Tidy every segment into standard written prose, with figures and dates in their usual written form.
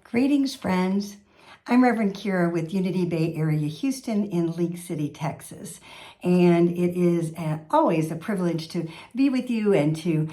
Greetings, friends. I'm Reverend Kira with Unity Bay Area Houston in League City, Texas. And it is always a privilege to be with you and to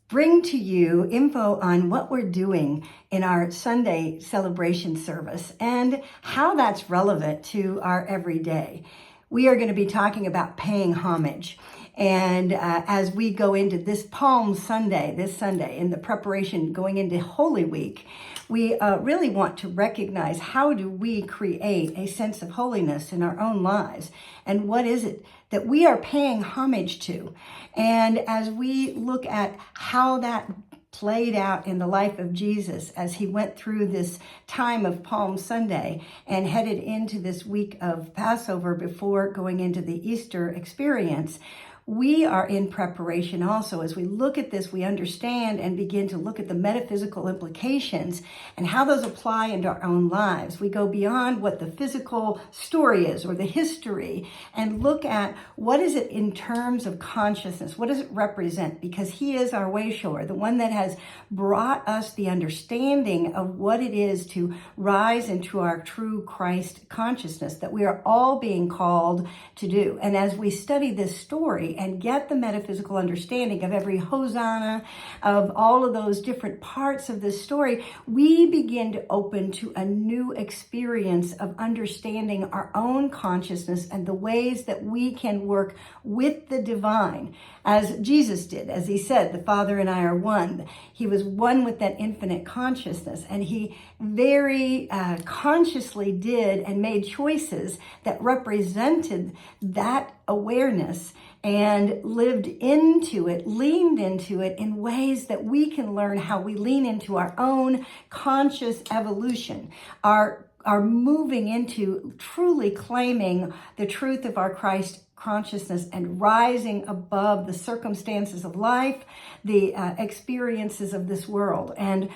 bring to you info on what we're doing in our Sunday celebration service and how that's relevant to our everyday. We are going to be talking about paying homage. And as we go into this Palm Sunday, in the preparation going into Holy Week, we really want to recognize how do we create a sense of holiness in our own lives, and what is it that we are paying homage to. And as we look at how that played out in the life of Jesus as he went through this time of Palm Sunday and headed into this week of Passover before going into the Easter experience, we are in preparation also. As we look at this, we understand and begin to look at the metaphysical implications and how those apply into our own lives. We go beyond what the physical story is or the history and look at what is it in terms of consciousness? What does it represent? Because he is our way shower, the one that has brought us the understanding of what it is to rise into our true Christ consciousness that we are all being called to do. And as we study this story, and get the metaphysical understanding of every hosanna, of all of those different parts of this story, we begin to open to a new experience of understanding our own consciousness and the ways that we can work with the divine, as Jesus did. As he said, the Father and I are one. He was one with that infinite consciousness, and he very consciously did and made choices that represented that awareness and lived into it, leaned into it in ways that we can learn how we lean into our own conscious evolution, our moving into truly claiming the truth of our Christ consciousness and rising above the circumstances of life, the experiences of this world. And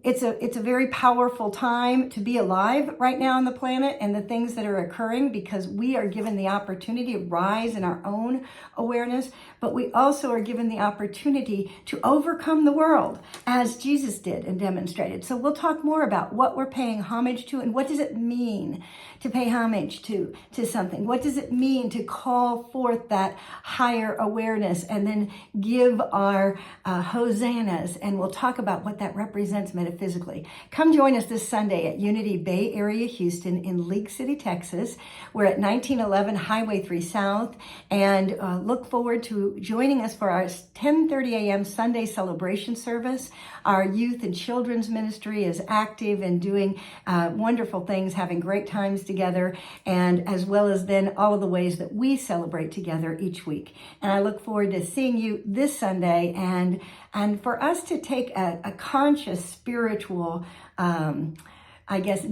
it's a very powerful time to be alive right now on the planet and the things that are occurring, because we are given the opportunity to rise in our own awareness, but we also are given the opportunity to overcome the world as Jesus did and demonstrated. So we'll talk more about what we're paying homage to and what does it mean to pay homage to something. What does it mean to call forth that higher awareness and then give our hosannas, and we'll talk about what that represents metaphysically. Come join us this Sunday at Unity Bay Area Houston in League City, Texas. We're at 1911 Highway 3 South, and look forward to joining us for our 10:30 a.m. Sunday celebration service. Our youth and children's ministry is active and doing wonderful things, having great times together, and as well as then all of the ways that we celebrate together each week. And I look forward to seeing you this Sunday and for us to take a conscious spiritual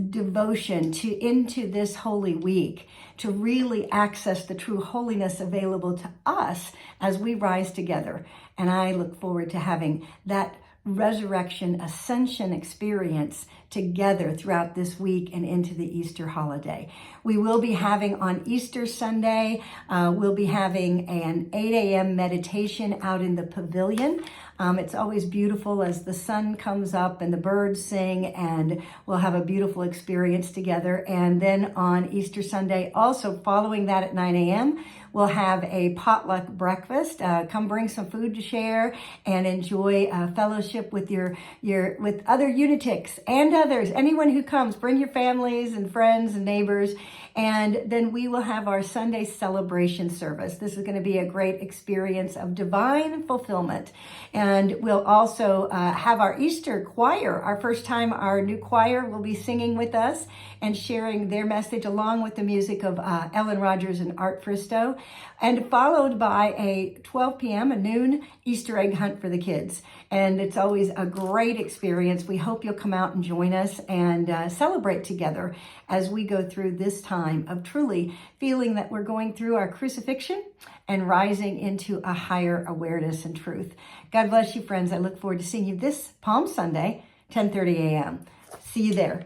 devotion into this Holy Week to really access the true holiness available to us as we rise together. And I look forward to having that resurrection, ascension experience together throughout this week and into the Easter holiday. We will be having on Easter Sunday, we'll be having an 8 a.m. meditation out in the pavilion. It's always beautiful as the sun comes up and the birds sing, and we'll have a beautiful experience together. And then on Easter Sunday, also following that at 9 a.m., we'll have a potluck breakfast. Come bring some food to share and enjoy fellowship with with other Unitics and others. Anyone who comes, bring your families and friends and neighbors. And then we will have our Sunday celebration service. This is going to be a great experience of divine fulfillment. And we'll also have our Easter choir. Our first time, our new choir will be singing with us and sharing their message along with the music of Ellen Rogers and Art Fristow, and followed by a 12 p.m., a noon Easter egg hunt for the kids. And it's always a great experience. We hope you'll come out and join us and celebrate together as we go through this time of truly feeling that we're going through our crucifixion and rising into a higher awareness and truth. God bless you, friends. I look forward to seeing you this Palm Sunday, 10:30 a.m. See you there.